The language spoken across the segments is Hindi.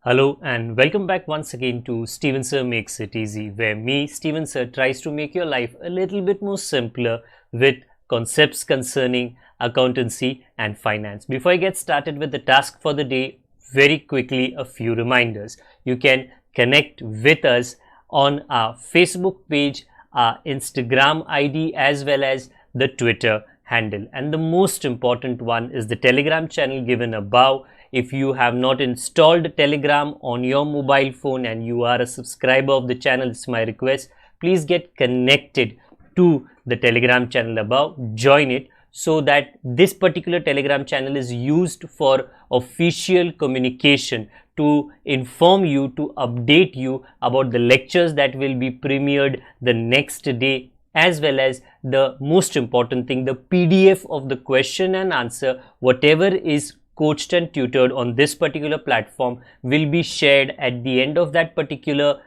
Hello and welcome back once again to Steven Sir Makes It Easy, where me, Steven Sir, tries to make your life a little bit more simpler with concepts concerning accountancy and finance. Before I get started with the task for the day, very quickly a few reminders. You can connect with us on our Facebook page, our Instagram ID as well as the Twitter handle. And the most important one is the Telegram channel given above. If you have not installed Telegram on your mobile phone and you are a subscriber of the channel, it's my request, please get connected to the Telegram channel above, join it, so that this particular Telegram channel is used for official communication to inform you, to update you about the lectures that will be premiered the next day, as well as the most important thing, the PDF of the question and answer, whatever is coached and tutored on this particular platform will be shared at the end of that particular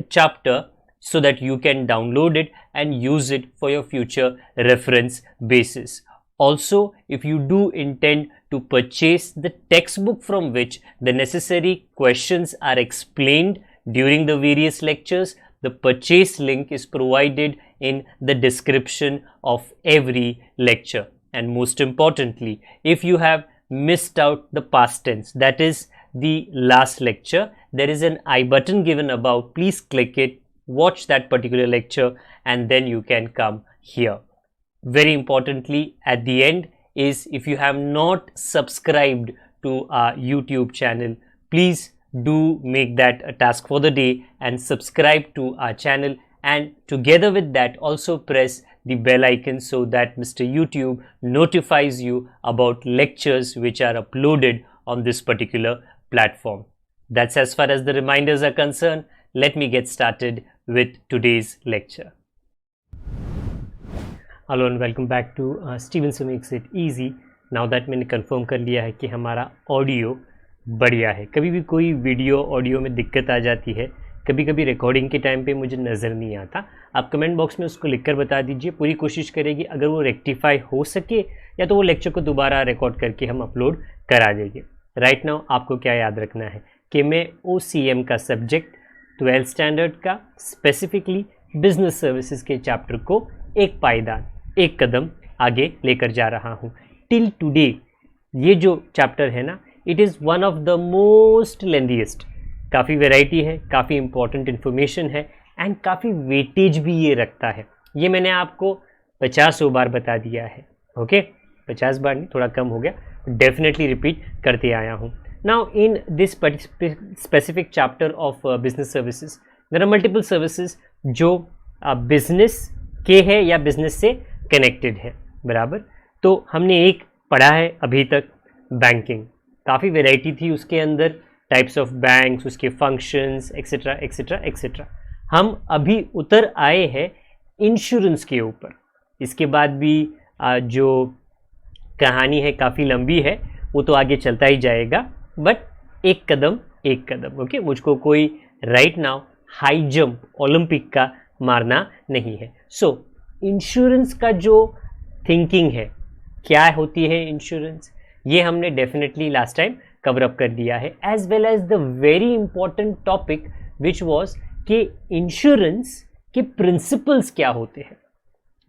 chapter, so that you can download it and use it for your future reference basis. Also, if you do intend to purchase the textbook from which the necessary questions are explained during the various lectures, the purchase link is provided in the description of every lecture. And most importantly, if you have missed out the past tense, that is the last lecture, there is an I button given above. Please click it, watch that particular lecture, and then you can come here. Very importantly, at the end is, if you have not subscribed to our YouTube channel, please do make that a task for the day and subscribe to our channel, and together with that also press the bell icon so that Mr. YouTube notifies you about lectures which are uploaded on this particular platform. That's as far as the reminders are concerned. Let me get started with today's lecture. Hello and welcome back to Steven Sir Makes It Easy. Now that मैंने कंफर्म कर लिया है कि हमारा ऑडियो बढ़िया है. कभी भी कोई वीडियो ऑडियो में दिक्कत आ जाती है, कभी कभी रिकॉर्डिंग के टाइम पे मुझे नज़र नहीं आता, आप कमेंट बॉक्स में उसको लिखकर बता दीजिए. पूरी कोशिश करेगी अगर वो रेक्टिफाई हो सके, या तो वो लेक्चर को दोबारा रिकॉर्ड करके हम अपलोड करा देंगे. राइट नाउ आपको क्या याद रखना है कि मैं OCM का सब्जेक्ट 12th स्टैंडर्ड का स्पेसिफिकली बिजनेस सर्विसेज के चैप्टर को एक पायदान, एक कदम आगे लेकर जा रहा हूँ. टिल टुडे ये जो चैप्टर है ना, it is one of the most lengthiest. काफ़ी वैरायटी है, काफ़ी इंपॉर्टेंट इन्फॉर्मेशन है एंड काफ़ी वेटेज भी ये रखता है. ये मैंने आपको 50 बार बता दिया है. ओके 50 बार नहीं, थोड़ा कम हो गया, डेफिनेटली रिपीट करते आया हूँ. Now in this specific chapter of business services, there are multiple services जो बिजनेस के है या बिजनेस से कनेक्टेड है. बराबर. तो हमने एक पढ़ा है अभी तक, बैंकिंग. काफ़ी वैरायटी थी उसके अंदर, टाइप्स ऑफ बैंक्स, उसके फंक्शंस एक्सेट्रा एक्सेट्रा एक्सेट्रा. हम अभी उतर आए हैं इंश्योरेंस के ऊपर. इसके बाद भी जो कहानी है काफ़ी लंबी है, वो तो आगे चलता ही जाएगा, बट एक कदम एक कदम. ओके मुझको कोई right now high jump Olympic का मारना नहीं है. सो इंश्योरेंस का जो थिंकिंग है, क्या होती है इंश्योरेंस, ये हमने definitely last time cover up कर दिया है. As well as the very important topic which was कि इंश्योरेंस के प्रिंसिपल्स क्या होते हैं.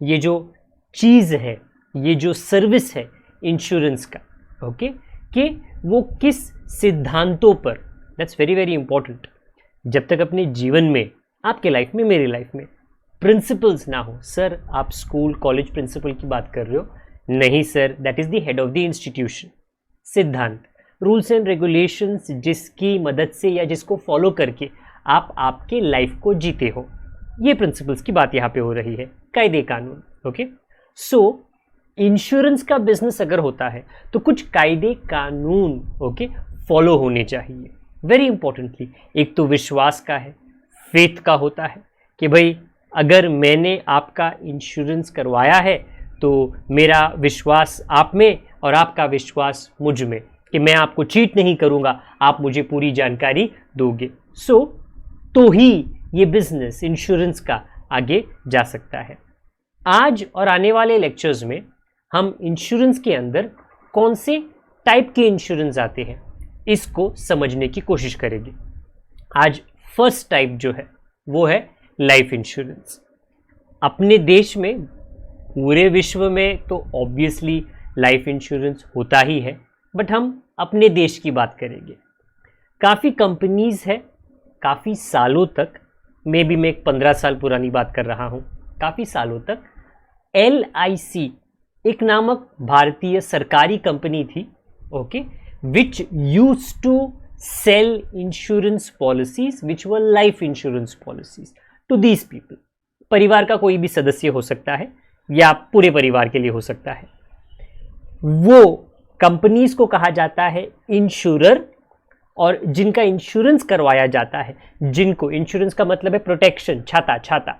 ये जो चीज़ है, ये जो सर्विस है इंश्योरेंस का, ओके कि वो किस सिद्धांतों पर, दैट्स वेरी वेरी इंपॉर्टेंट. जब तक अपने जीवन में, आपके लाइफ में, मेरी लाइफ में प्रिंसिपल्स ना हो. सर आप स्कूल कॉलेज प्रिंसिपल की बात कर रहे हो? नहीं sir, that is the head of the institution. सिद्धांत, रूल्स एंड रेगुलेशंस जिसकी मदद से या जिसको फॉलो करके आप आपके लाइफ को जीते हो, ये प्रिंसिपल्स की बात यहाँ पे हो रही है. कायदे कानून. ओके सो इंश्योरेंस का बिजनेस अगर होता है तो कुछ कायदे कानून ओके फॉलो होने चाहिए. वेरी इंपॉर्टेंटली, एक तो विश्वास का है, फेथ का होता है कि भाई अगर मैंने आपका इंश्योरेंस करवाया है तो मेरा विश्वास आप में और आपका विश्वास मुझ में कि मैं आपको चीट नहीं करूंगा, आप मुझे पूरी जानकारी दोगे. सो तो ही ये बिजनेस इंश्योरेंस का आगे जा सकता है. आज और आने वाले लेक्चर्स में हम इंश्योरेंस के अंदर कौन से टाइप के इंश्योरेंस आते हैं, इसको समझने की कोशिश करेंगे। आज फर्स्ट टाइप जो है वो है लाइफ इंश्योरेंस। अपने देश में, पूरे विश्व में तो ऑब्वियसली लाइफ इंश्योरेंस होता ही है, बट हम अपने देश की बात करेंगे। काफ़ी कंपनीज है, काफ़ी सालों तक, मे बी मैं एक 15 साल पुरानी बात कर रहा हूँ, काफ़ी सालों तक LIC एक नामक भारतीय सरकारी कंपनी थी, okay, which use to sell insurance policies which were life insurance policies to these people. परिवार का कोई भी सदस्य हो सकता है या पूरे परिवार के लिए हो सकता है। वो कंपनीज को कहा जाता है इंश्योरर, और जिनका इंश्योरेंस करवाया जाता है, जिनको इंश्योरेंस का मतलब है प्रोटेक्शन, छाता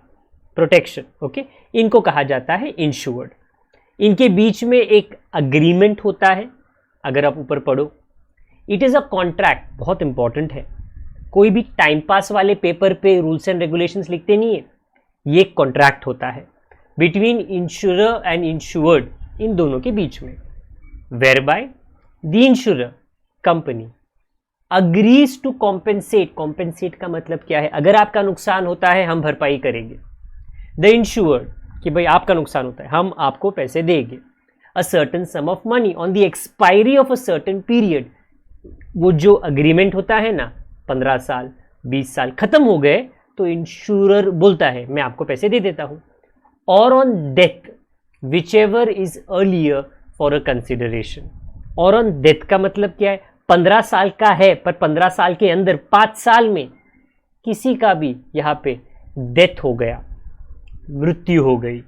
प्रोटेक्शन, ओके, इनको कहा जाता है इंश्योर्ड। इनके बीच में एक अग्रीमेंट होता है, अगर आप ऊपर पढ़ो, इट इज़ अ कॉन्ट्रैक्ट, बहुत इंपॉर्टेंट है। कोई भी टाइम पास वाले पेपर पे रूल्स एंड रेगुलेशंस लिखते नहीं है, ये एक कॉन्ट्रैक्ट होता है बिटवीन इंश्योरर एंड इंश्योर्ड, इन दोनों के बीच में, whereby the insurer company agrees to compensate. Compensate का मतलब क्या है? अगर आपका नुकसान होता है हम भरपाई करेंगे। द इंश्योर्ड, कि भाई आपका नुकसान होता है, हम आपको पैसे देंगे। A certain some of money on the expiry of a certain period. वो जो अग्रीमेंट होता है ना, 15 साल 20 साल खत्म हो गए तो इंश्योरर बोलता है मैं आपको पैसे दे देता हूं। और on death which ever is earlier for a consideration. और ऑन डेथ का मतलब क्या है? 15 साल का है, पर 15 साल के अंदर 5 साल में किसी का भी यहाँ पे डेथ हो गया, मृत्यु हो गई,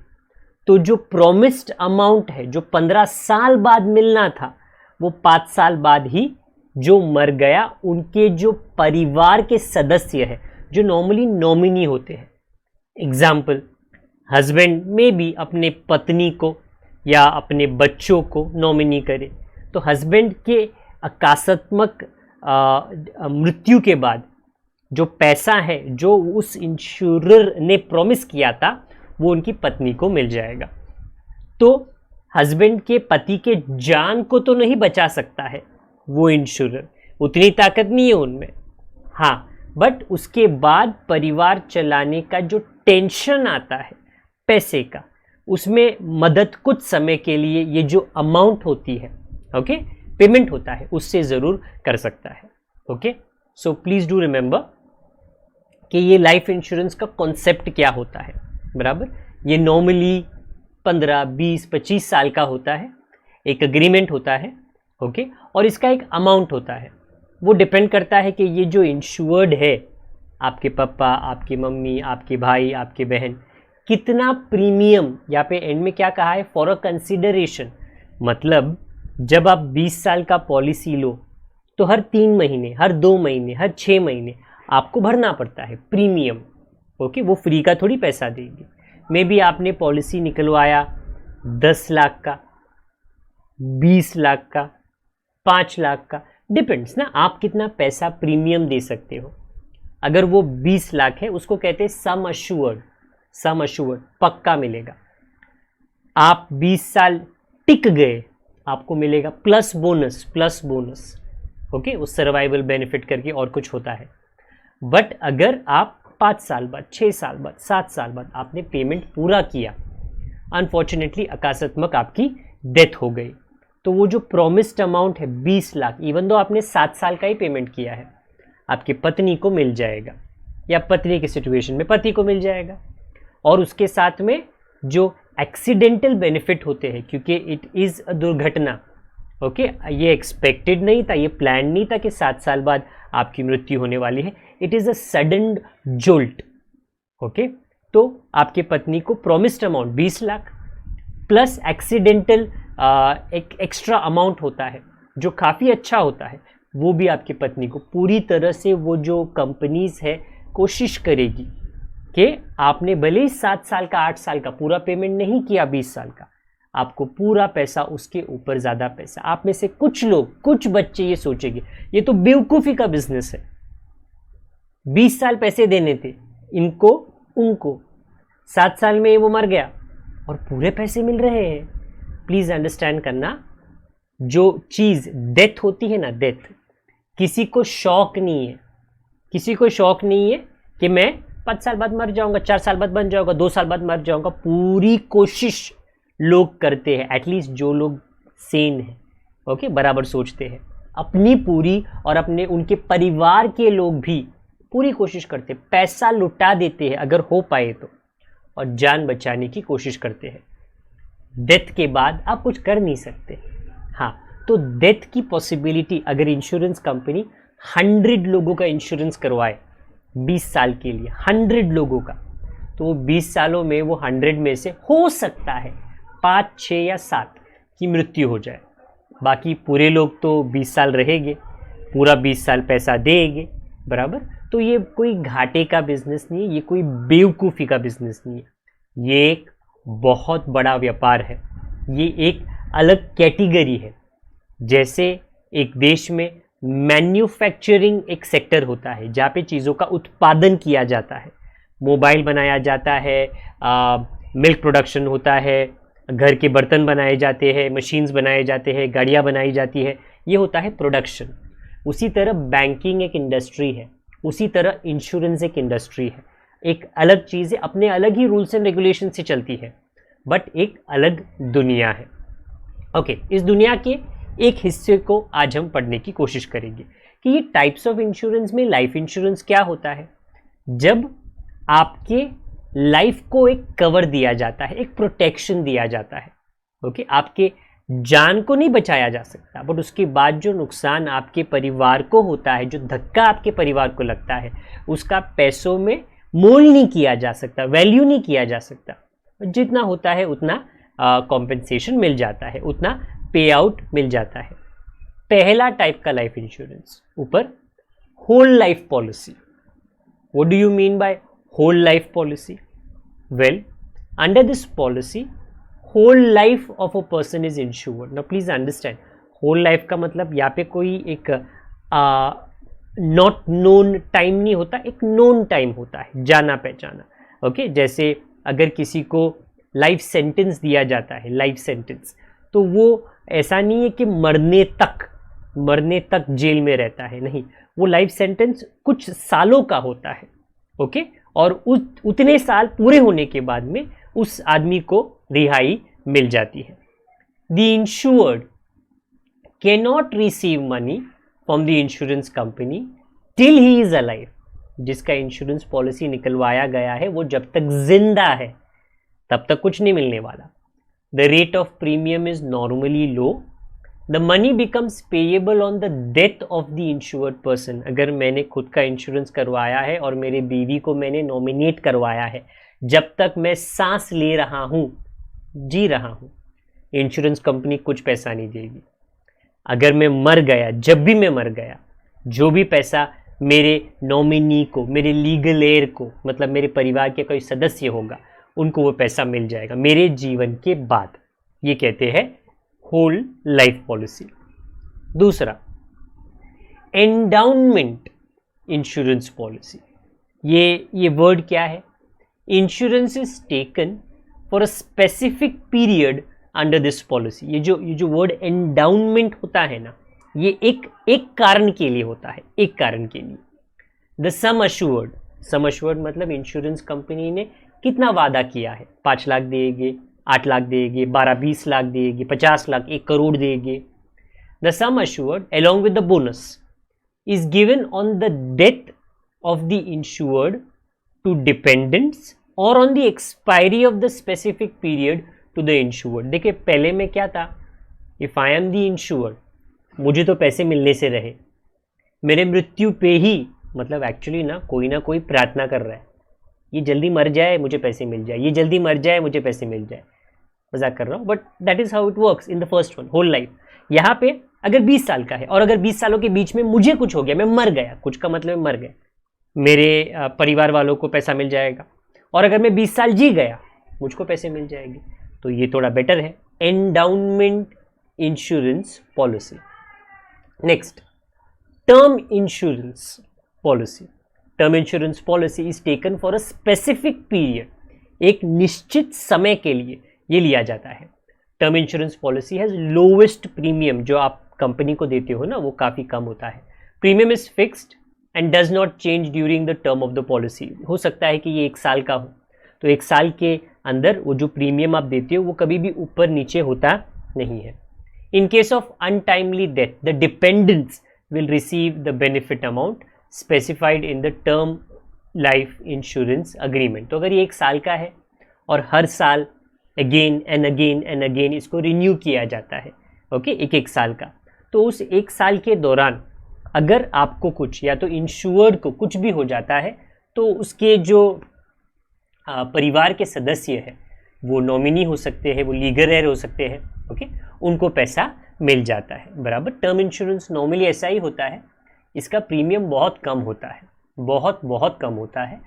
तो जो प्रोमिस्ड अमाउंट है, जो 15 साल बाद मिलना था, वो 5 साल बाद ही जो मर गया, उनके जो परिवार के सदस्य है, जो नॉर्मली नॉमिनी होते हैं, एग्जाम्पल हस्बैंड में भी अपने पत्नी को या अपने बच्चों को नॉमिनी करे, तो हस्बैंड के अकास्मिक मृत्यु के बाद जो पैसा है जो उस इंश्योरर ने प्रॉमिस किया था, वो उनकी पत्नी को मिल जाएगा। तो हस्बैंड के पति के जान को तो नहीं बचा सकता है वो इंश्योरर, उतनी ताकत नहीं है उनमें, हाँ, बट उसके बाद परिवार चलाने का जो टेंशन आता है पैसे का, उसमें मदद कुछ समय के लिए ये जो अमाउंट होती है, ओके, पेमेंट होता है, उससे ज़रूर कर सकता है। Okay, so please do remember कि ये लाइफ इंश्योरेंस का कॉन्सेप्ट क्या होता है, बराबर। ये नॉर्मली 15, 20, 25 साल का होता है, एक एग्रीमेंट होता है, ओके, और इसका एक अमाउंट होता है। वो डिपेंड करता है कि ये जो इंश्योर्ड है, आपके पापा, आपकी मम्मी, आपके भाई, आपके बहन, कितना प्रीमियम, यहाँ पे एंड में क्या कहा है, फॉर अ कंसिडरेशन, मतलब जब आप 20 साल का पॉलिसी लो तो हर 3 महीने, हर 2 महीने, हर 6 महीने आपको भरना पड़ता है प्रीमियम, ओके, वो फ्री का थोड़ी पैसा देंगे। मे बी आपने पॉलिसी निकलवाया 10 लाख का, 20 लाख का, 5 लाख का, डिपेंड्स ना आप कितना पैसा प्रीमियम दे सकते हो। अगर वो 20 लाख है, उसको कहते हैं सम अश्योर्ड, सम अश्योर्ड, पक्का मिलेगा। आप 20 साल टिक गए, आपको मिलेगा plus bonus, plus bonus, okay, उस सर्वाइवल बेनिफिट करके और कुछ होता है। बट अगर आप 5 साल बाद, 6 साल बाद, 7 साल बाद आपने पेमेंट पूरा किया, अनफॉर्चुनेटली अकास्मिक आपकी डेथ हो गई, तो वो जो प्रॉमिस्ड अमाउंट है 20 लाख, इवन दो आपने 7 साल का ही पेमेंट किया है, आपकी पत्नी को मिल जाएगा, या पत्नी की सिचुएशन में पति को मिल जाएगा। और उसके साथ में जो एक्सीडेंटल बेनिफिट होते हैं, क्योंकि इट इज़ अ दुर्घटना, ओके, ये एक्सपेक्टेड नहीं था, ये प्लान नहीं था कि 7 साल बाद आपकी मृत्यु होने वाली है, it is a sudden jolt, okay, तो आपके पत्नी को promised amount 20 lakh plus accidental एक एक्स्ट्रा अमाउंट होता है जो काफ़ी अच्छा होता है, वो भी आपकी पत्नी को पूरी तरह से, वो जो कंपनीज है कोशिश करेगी कि आपने भले ही 7 साल का, 8 साल का पूरा पेमेंट नहीं किया, 20 साल का, आपको पूरा पैसा, उसके ऊपर ज़्यादा पैसा। आप में से कुछ लोग, कुछ बच्चे ये सोचेंगे ये तो बेवकूफ़ी का बिजनेस है, 20 साल पैसे देने थे इनको उनको, 7 साल में वो मर गया और पूरे पैसे मिल रहे हैं। प्लीज़ अंडरस्टैंड करना, जो चीज़ डेथ होती है ना, डेथ, किसी को शौक नहीं है, किसी को शौक नहीं है कि मैं 5 साल बाद मर जाऊंगा, 4 साल बाद बन जाऊंगा, 2 साल बाद मर जाऊंगा। पूरी कोशिश लोग करते हैं, एटलीस्ट जो लोग सेन हैं, ओके, बराबर सोचते हैं, अपनी पूरी और अपने उनके परिवार के लोग भी पूरी कोशिश करते हैं, पैसा लुटा देते हैं अगर हो पाए तो, और जान बचाने की कोशिश करते हैं। डेथ के बाद आप कुछ कर नहीं सकते। हाँ, तो डेथ की पॉसिबिलिटी अगर इंश्योरेंस कंपनी 100 लोगों का इंश्योरेंस करवाए 20 साल के लिए, 100 लोगों का, तो वो 20 सालों में वो 100 में से हो सकता है 5, 6 या 7 की मृत्यु हो जाए। बाकी पूरे लोग तो 20 साल रहेंगे, पूरा 20 साल पैसा देंगे, बराबर। तो ये कोई घाटे का बिजनेस नहीं है, ये कोई बेवकूफ़ी का बिजनेस नहीं है, ये एक बहुत बड़ा व्यापार है, ये एक अलग कैटेगरी है। जैसे एक देश में मैन्युफैक्चरिंग एक सेक्टर होता है जहाँ पे चीज़ों का उत्पादन किया जाता है, मोबाइल बनाया जाता है, मिल्क प्रोडक्शन होता है, घर के बर्तन बनाए जाते हैं, मशीन्स बनाए जाते हैं, गाड़ियाँ बनाई जाती है, ये होता है प्रोडक्शन। उसी तरह बैंकिंग एक इंडस्ट्री है, उसी तरह इंश्योरेंस एक इंडस्ट्री है, एक अलग चीज़ है, अपने अलग ही रूल्स एंड रेगुलेशन से चलती है, बट एक अलग दुनिया है। ओके, इस दुनिया के एक हिस्से को आज हम पढ़ने की कोशिश करेंगे कि ये टाइप्स ऑफ इंश्योरेंस में लाइफ इंश्योरेंस क्या होता है। जब आपके लाइफ को एक कवर दिया जाता है, एक प्रोटेक्शन दिया जाता है, ओके, आपके जान को नहीं बचाया जा सकता, बट उसके बाद जो नुकसान आपके परिवार को होता है, जो धक्का आपके परिवार को लगता है, उसका पैसों में मोल नहीं किया जा सकता, वैल्यू नहीं किया जा सकता। जितना होता है उतना कॉम्पेंसेशन मिल जाता है, उतना पे आउट मिल जाता है। पहला टाइप का लाइफ इंश्योरेंस ऊपर, whole life policy. What do you mean by whole life policy? Well, under this policy whole life of a person is insured. Now please understand, whole life का मतलब यहाँ पे कोई एक नॉट नोन टाइम नहीं होता, एक नोन टाइम होता है, जाना पहचाना। ओके, जैसे अगर किसी को लाइफ सेंटेंस दिया जाता है, लाइफ सेंटेंस, तो वो ऐसा नहीं है कि मरने तक जेल में रहता है, नहीं, वो लाइफ सेंटेंस कुछ सालों का होता है, ओके, और उतने साल पूरे होने के बाद में उस आदमी को रिहाई मिल जाती है। The insured can not receive money from the insurance company till he is alive. जिसका इंश्योरेंस पॉलिसी निकलवाया गया है वो जब तक जिंदा है तब तक कुछ नहीं मिलने वाला। The rate of premium is normally low. The money becomes payable on the death of the insured person. अगर मैंने खुद का इंश्योरेंस करवाया है और मेरे बीवी को मैंने नॉमिनेट करवाया है, जब तक मैं सांस ले रहा हूँ, जी रहा हूँ, इंश्योरेंस कंपनी कुछ पैसा नहीं देगी। अगर मैं मर गया, जब भी मैं मर गया, जो भी पैसा मेरे नॉमिनी को, मेरे लीगल एयर को, मतलब मेरे परिवार के कोई सदस्य होगा, उनको वो पैसा मिल जाएगा मेरे जीवन के बाद। ये कहते हैं होल लाइफ पॉलिसी। दूसरा, एंडाउनमेंट इंश्योरेंस पॉलिसी। ये वर्ड क्या है? Insurance is taken for a specific period under this policy. ये जो वर्ड एंडाउनमेंट होता है ना, ये एक कारण के लिए होता है, एक कारण के लिए। द सम अश्योर्ड मतलब इंश्योरेंस कंपनी ने कितना वादा किया है, 5 लाख देंगे, 8 लाख देंगे, 12-20 लाख देंगे, 50 लाख, 1 करोड़ देंगे। The sum assured along with the bonus is given on the death of the insured to dependents or on the expiry of the specific period to the insured। देखिए, पहले में क्या था, if I am the insured, मुझे तो पैसे मिलने से रहे, मेरे मृत्यु पे ही, मतलब एक्चुअली ना कोई प्रार्थना कर रहा है, ये जल्दी मर जाए मुझे पैसे मिल जाए, ये जल्दी मर जाए मुझे पैसे मिल जाए। मजाक कर रहा हूँ, but that is how it works in the first one, whole life. यहाँ पे अगर 20 साल का है और अगर 20 सालों के बीच में मुझे कुछ हो गया, मैं मर गया, कुछ का मतलब मैं मर गया, मेरे परिवार वालों को पैसा मिल जाएगा, और अगर मैं 20 साल जी गया मुझको पैसे मिल जाएंगे। तो ये थोड़ा बेटर है, endowment insurance policy. Next, term insurance policy. Term insurance policy is taken for a specific period, एक निश्चित समय के लिए ये लिया जाता है। Term insurance policy has lowest premium, जो आप कंपनी को देते हो ना वो काफ़ी कम होता है, premium is fixed and does not change during the term of the policy. हो सकता है कि ये 1 साल का हो, तो 1 साल के अंदर वो जो प्रीमियम आप देते हो वो कभी भी ऊपर नीचे होता नहीं है। In case of untimely death the dependents will receive the benefit amount specified in the term life insurance agreement. तो अगर ये 1 साल का है और हर साल अगेन एंड अगेन इसको रिन्यू किया जाता है, ओके, एक साल का, तो उस 1 साल के दौरान अगर आपको कुछ या तो इंश्योर्ड को कुछ भी हो जाता है तो उसके जो परिवार के सदस्य हैं वो नॉमिनी हो सकते हैं, वो लीगल हेयर हो सकते हैं, ओके, उनको पैसा मिल जाता है बराबर। टर्म इंश्योरेंस नॉर्मली ऐसा ही होता है, इसका प्रीमियम बहुत कम होता है, बहुत कम होता है।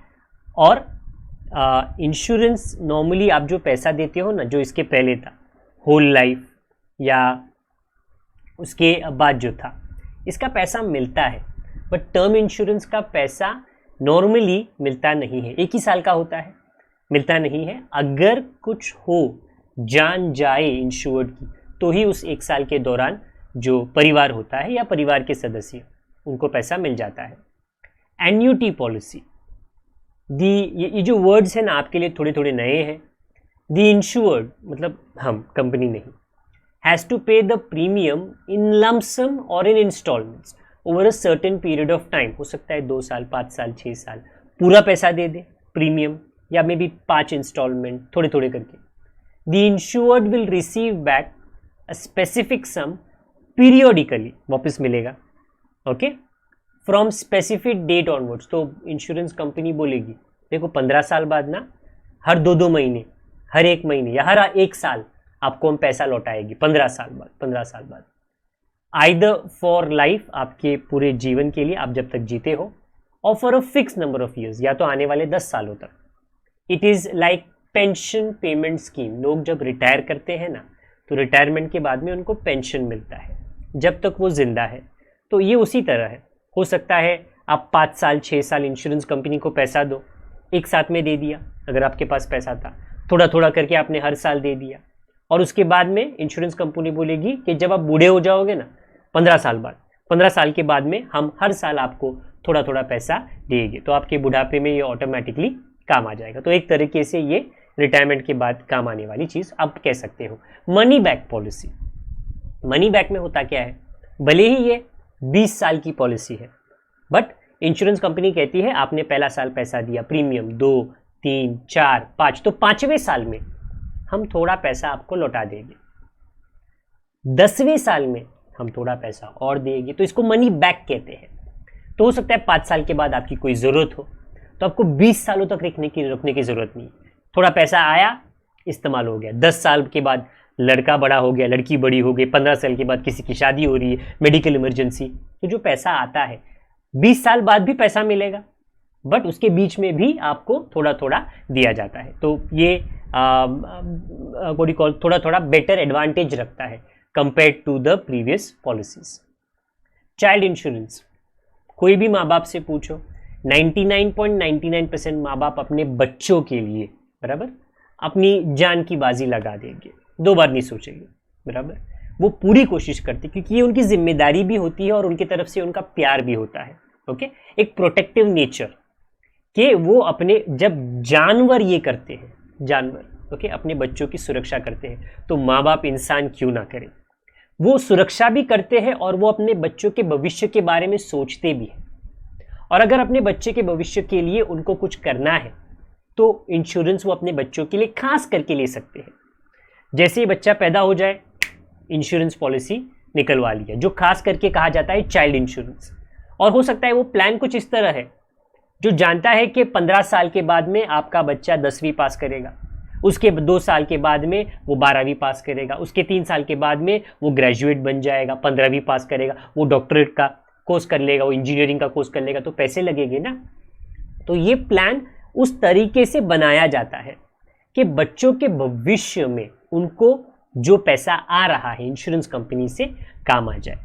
और इंश्योरेंस नॉर्मली आप जो पैसा देते हो ना, जो इसके पहले था होल लाइफ या उसके बाद जो था, इसका पैसा मिलता है, बट टर्म इंश्योरेंस का पैसा नॉर्मली मिलता नहीं है, 1 ही साल का होता है, मिलता नहीं है। अगर कुछ हो, जान जाए इंश्योर्ड की, तो ही उस 1 साल के दौरान जो परिवार होता है या परिवार के सदस्य उनको पैसा मिल जाता है। एन्युटी पॉलिसी, ये जो वर्ड्स हैं ना आपके लिए थोड़े थोड़े नए हैं। द इंश्योर्ड मतलब हम, कंपनी नहीं, has to pay the premium in lump sum और in instalments over a certain period of time. हो सकता है 2 साल, 5 साल, 6 साल पूरा पैसा दे दे प्रीमियम, या मे बी 5 इंस्टॉलमेंट थोड़े थोड़े करके। The insured will receive back a specific sum periodically, वापस मिलेगा, okay, from specific date onwards. तो इंश्योरेंस कंपनी बोलेगी देखो 15 साल बाद ना, हर 2-2 महीने, हर 1 महीने या हर 1 साल आपको हम पैसा लौटाएगी 15 साल बाद। आइदर फॉर लाइफ, आपके पूरे जीवन के लिए, आप जब तक जीते हो, और for a fix number of years, या तो आने वाले 10 सालों तक। It is like pension payment scheme. लोग जब रिटायर करते हैं ना, तो रिटायरमेंट के बाद में उनको पेंशन मिलता है जब तक वो जिंदा है। तो ये उसी तरह है। हो सकता है आप 5 साल 6 साल इंश्योरेंस कंपनी को पैसा दो, एक साथ में दे दिया, अगर आपके पास पैसा था, थोड़ा थोड़ा करके आपने हर साल दे दिया, और उसके बाद में इंश्योरेंस कंपनी बोलेगी कि जब आप बूढ़े हो जाओगे ना 15 साल बाद, 15 साल के बाद में हम हर साल आपको थोड़ा थोड़ा पैसा देंगे, तो आपके बुढ़ापे में ये ऑटोमेटिकली काम आ जाएगा। तो एक तरीके से ये रिटायरमेंट के बाद काम आने वाली चीज़ आप कह सकते हो। Money back policy, money back में होता क्या है, भले ही ये 20 साल की पॉलिसी है, बट इंश्योरेंस कंपनी कहती है आपने पहला साल पैसा दिया, प्रीमियम 2, 3, 4, 5, तो 5वें साल में हम थोड़ा पैसा आपको लौटा देंगे, 10वें साल में हम थोड़ा पैसा और देंगे, तो इसको मनी बैक कहते हैं। तो हो सकता है 5 साल के बाद आपकी कोई ज़रूरत हो, तो आपको 20 सालों तक रखने की ज़रूरत नहीं, थोड़ा पैसा आया, इस्तेमाल हो गया। 10 साल के बाद लड़का बड़ा हो गया, लड़की बड़ी हो गई, 15 साल के बाद किसी की शादी हो रही है, मेडिकल इमरजेंसी, तो जो पैसा आता है 20 साल बाद भी पैसा मिलेगा, बट उसके बीच में भी आपको थोड़ा थोड़ा दिया जाता है। तो ये थोड़ा थोड़ा बेटर एडवांटेज रखता है compare to the previous policies. Child insurance, कोई भी माँ बाप से पूछो, 99.99% माँ बाप अपने बच्चों के लिए बराबर अपनी जान की बाजी लगा देंगे, 2 बार नहीं सोचेंगे बराबर। वो पूरी कोशिश करते, क्योंकि ये उनकी जिम्मेदारी भी होती है और उनकी तरफ से उनका प्यार भी होता है, ओके, एक प्रोटेक्टिव नेचर कि वो अपने, जब जानवर ये करते हैं, जानवर ओके, अपने बच्चों की सुरक्षा करते हैं, तो माँ बाप इंसान क्यों ना करें। वो सुरक्षा भी करते हैं और वो अपने बच्चों के भविष्य के बारे में सोचते भी हैं, और अगर अपने बच्चे के भविष्य के लिए उनको कुछ करना है तो इंश्योरेंस वो अपने बच्चों के लिए खास करके ले सकते हैं। जैसे ही बच्चा पैदा हो जाए, इंश्योरेंस पॉलिसी निकलवा लिया, जो खास करके कहा जाता है चाइल्ड इंश्योरेंस। और हो सकता है वो प्लान कुछ इस तरह है, जो जानता है कि 15 साल के बाद में आपका बच्चा 10वीं पास करेगा, उसके 2 साल के बाद में वो 12वीं पास करेगा, उसके 3 साल के बाद में वो ग्रेजुएट बन जाएगा, 15वीं पास करेगा, वो डॉक्टरेट का कोर्स कर लेगा, वो इंजीनियरिंग का कोर्स कर लेगा, तो पैसे लगेंगे ना। तो ये प्लान उस तरीके से बनाया जाता है कि बच्चों के भविष्य में उनको जो पैसा आ रहा है इंश्योरेंस कंपनी से काम आ जाए,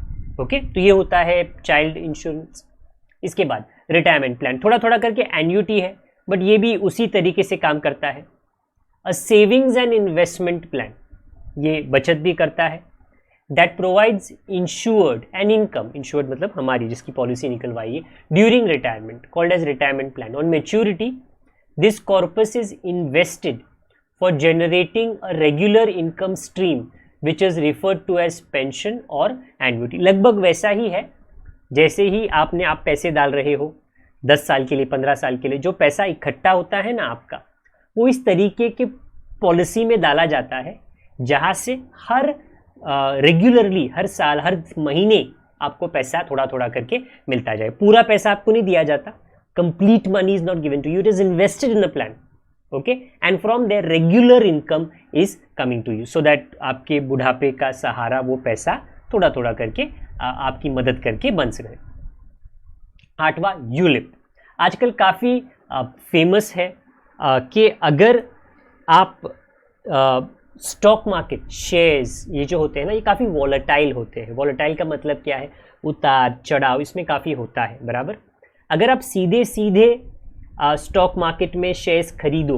ओके। तो ये होता है चाइल्ड इंश्योरेंस। इसके बाद रिटायरमेंट प्लान, थोड़ा थोड़ा करके एन्युटी है, बट ये भी उसी तरीके से काम करता है। A savings and investment plan, ये बचत भी करता है, that provides insured an income, insured मतलब हमारी जिसकी पॉलिसी निकलवाई है, during retirement, called as retirement plan. On maturity this corpus is invested for generating a regular income stream which is referred to as pension और एन्युटी। लगभग वैसा ही है जैसे ही आप पैसे डाल रहे हो 10 साल के लिए, 15 साल के लिए, जो पैसा इकट्ठा होता है ना आपका, वो इस तरीके के पॉलिसी में डाला जाता है जहाँ से हर रेगुलरली हर साल हर महीने आपको पैसा थोड़ा थोड़ा करके मिलता जाए। पूरा पैसा आपको नहीं दिया जाता, complete money is not given to you, it is invested in a plan, okay, and from there regular income is coming to you, so that आपके बुढ़ापे का सहारा वो पैसा थोड़ा थोड़ा करके आपकी मदद करके बन सके। 8वां यूलिप, आजकल काफ़ी फेमस है कि अगर आप स्टॉक मार्केट शेयर्स ये जो होते हैं ना, ये काफ़ी वॉलेटाइल होते हैं। वॉलेटाइल का मतलब क्या है? उतार चढ़ाव इसमें काफ़ी होता है, बराबर। अगर आप सीधे सीधे स्टॉक मार्केट में शेयर्स खरीदो,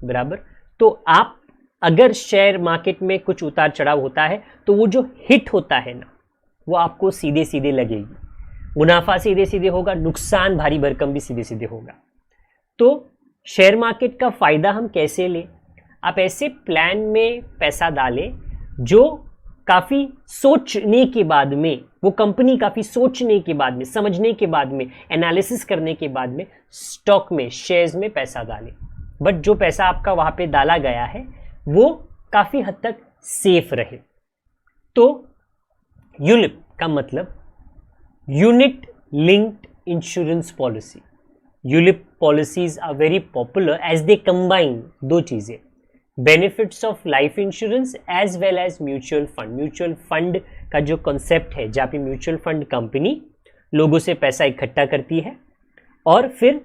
बराबर, तो आप अगर शेयर मार्केट में कुछ उतार चढ़ाव होता है तो वो जो हिट होता है ना, वो आपको सीधे सीधे लगेगी। मुनाफा सीधे सीधे होगा, नुकसान भारी भरकम भी सीधे सीधे होगा। तो शेयर मार्केट का फ़ायदा हम कैसे लें? आप ऐसे प्लान में पैसा डालें जो काफ़ी सोचने के बाद में, वो कंपनी काफ़ी सोचने के बाद में, समझने के बाद में, एनालिसिस करने के बाद में स्टॉक में, शेयर्स में पैसा डालें। बट जो पैसा आपका वहाँ पे डाला गया है वो काफ़ी हद तक सेफ रहे। तो यूलिप का मतलब unit linked insurance policy. ULIP policies are very popular as they combine दो चीज़ें, benefits of life insurance as well as mutual fund. Mutual fund का जो कॉन्सेप्ट है, जहाँ पे म्यूचुअल फंड कंपनी लोगों से पैसा इकट्ठा करती है और फिर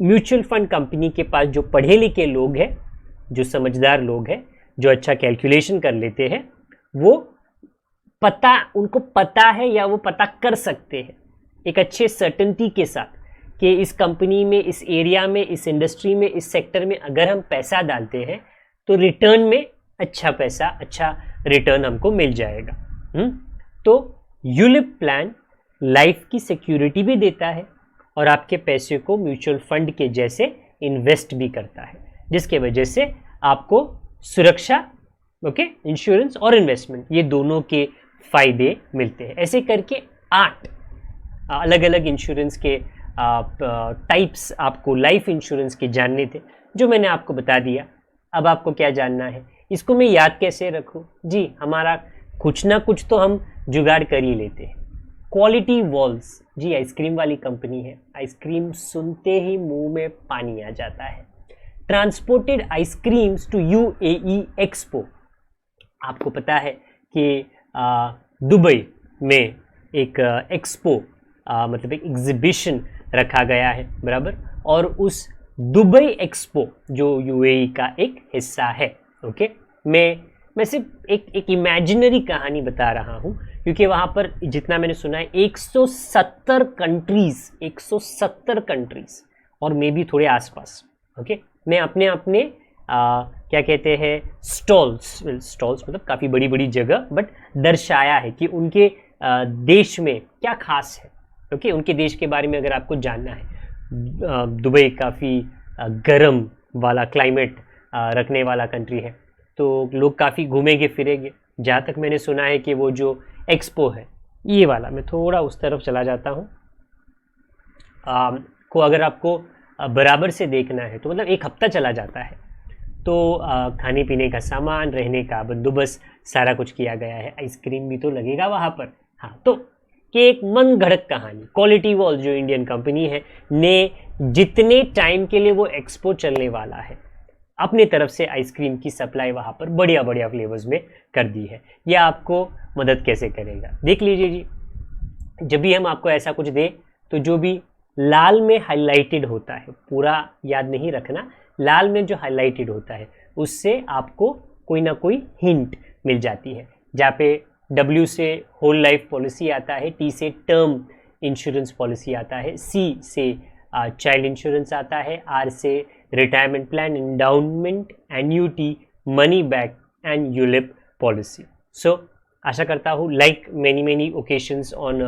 म्यूचुअल फंड कंपनी के पास जो पढ़े लिखे लोग हैं, जो समझदार लोग हैं, जो अच्छा कैलकुलेशन कर लेते हैं, वो उनको पता है या वो पता कर सकते हैं एक अच्छे सर्टेनिटी के साथ कि इस कंपनी में, इस एरिया में, इस इंडस्ट्री में, इस सेक्टर में अगर हम पैसा डालते हैं तो रिटर्न में अच्छा पैसा, अच्छा रिटर्न हमको मिल जाएगा। तो यूलिप प्लान लाइफ की सिक्योरिटी भी देता है और आपके पैसे को म्यूचुअल फंड के जैसे इन्वेस्ट भी करता है, जिसके वजह से आपको सुरक्षा, ओके, इंश्योरेंस और इन्वेस्टमेंट, ये दोनों के फायदे मिलते हैं। ऐसे करके 8 अलग अलग इंश्योरेंस के टाइप्स आपको लाइफ इंश्योरेंस के जानने थे, जो मैंने आपको बता दिया। अब आपको क्या जानना है, इसको मैं याद कैसे रखूं? जी, हमारा कुछ ना कुछ तो हम जुगाड़ कर ही लेते हैं। क्वालिटी वॉल्स, जी आइसक्रीम वाली कंपनी है, आइसक्रीम सुनते ही मुंह में पानी आ जाता है। Transported ice creams to UAE expo. आपको पता है कि दुबई में एक एक्सपो मतलब एक एग्जीबिशन रखा गया है, बराबर, और उस दुबई एक्सपो जो UAE का एक हिस्सा है, ओके। मैं सिर्फ एक इमेजिनरी कहानी बता रहा हूँ, क्योंकि वहाँ पर जितना मैंने सुना है 170 कंट्रीज और मे भी थोड़े आसपास, ओके। मैं अपने क्या कहते हैं स्टॉल्स मतलब काफ़ी बड़ी बड़ी जगह, बट दर्शाया है कि उनके देश में क्या खास है, ओके। उनके देश के बारे में अगर आपको जानना है, दुबई काफ़ी गर्म वाला क्लाइमेट रखने वाला कंट्री है, तो लोग काफ़ी घूमेंगे फिरेंगे। जहाँ तक मैंने सुना है कि वो जो एक्सपो है ये वाला, मैं थोड़ा उस तरफ चला जाता हूँ, को अगर आपको बराबर से देखना है तो मतलब 1 हफ्ता चला जाता है। तो खाने पीने का सामान, रहने का बंदोबस्त सारा कुछ किया गया है, आइसक्रीम भी तो लगेगा वहाँ पर। हाँ, तो कि एक मन घड़त कहानी, क्वालिटी वॉल जो इंडियन कंपनी है ने जितने टाइम के लिए वो एक्सपो चलने वाला है, अपने तरफ से आइसक्रीम की सप्लाई वहाँ पर बढ़िया बढ़िया फ्लेवर्स में कर दी है। यह आपको मदद कैसे करेगा, देख लीजिए जी। जब भी हम आपको ऐसा कुछ दें तो जो भी लाल में हाईलाइटेड होता है, पूरा याद नहीं रखना, लाल में जो हाईलाइटेड होता है उससे आपको कोई ना कोई हिंट मिल जाती है। जहाँ पे W से होल लाइफ पॉलिसी आता है, T से टर्म इंश्योरेंस पॉलिसी आता है, C से चाइल्ड इंश्योरेंस आता है, R से retirement plan, endowment, annuity, money back and ULIP policy. So आशा करता हूँ like many occasions on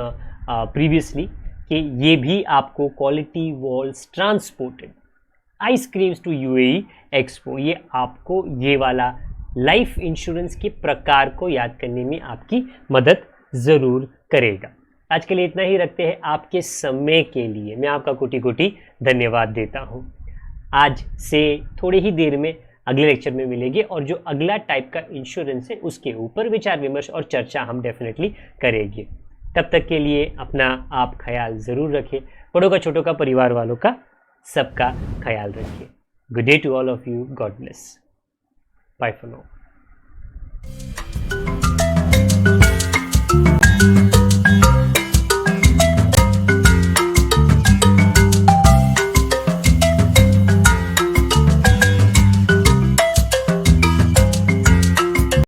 previously कि ये भी आपको Kwality Wall's transported ice creams to UAE Expo, ये आपको ये वाला लाइफ इंश्योरेंस के प्रकार को याद करने में आपकी मदद ज़रूर करेगा। आज के लिए इतना ही रखते हैं। आपके समय के लिए मैं आपका कोटि कोटि धन्यवाद देता हूँ। आज से थोड़ी ही देर में अगले लेक्चर में मिलेंगे और जो अगला टाइप का इंश्योरेंस है उसके ऊपर विचार विमर्श और चर्चा हम डेफिनेटली करेंगे। तब तक के लिए अपना आप ख्याल ज़रूर रखें, बड़ों का छोटों का परिवार वालों का सबका ख्याल रखिए। Good day to all of you, God bless, bye for now.